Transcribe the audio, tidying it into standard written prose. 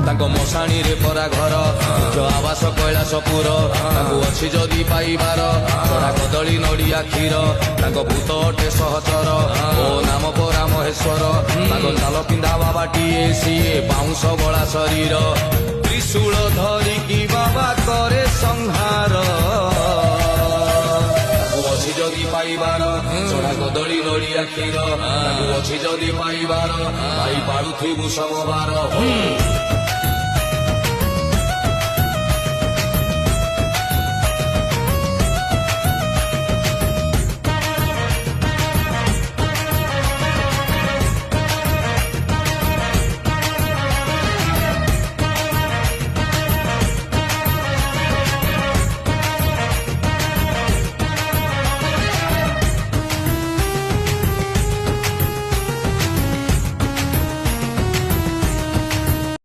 ତାଙ୍କ ମଶାଣୀରେ ପରା ଘର ଉଚ୍ଚ ଆବାସ କୈଳାସପୁର ତାଙ୍କୁ ଅଛି ଯଦି ପାଇବାର ଚଢା କଦଳୀ ନଡିଆ କ୍ଷୀର ତାଙ୍କ ଭୂତ ଅଟେ ସହଚର ଓ ନାମ ପରା ମହେଶ୍ୱର ତାଙ୍କ ଚାଲ ପିନ୍ଧା ବାବାଟିଏ ସିଏ ବାଉଁଶ ବଳା ଶରୀର ତ୍ରିଶୂଳ ଧରିକି ବାବା କରେ ସଂହାର ଅଛି ଯଦି ପାଇବାର ଚଢା କଦଳୀ ନଡିଆ କ୍ଷୀର ତାଙ୍କୁ ଅଛି ଯଦି ପାଇବାର ଭାଇ ପାଳୁଥିବୁ ସବୁ ବାର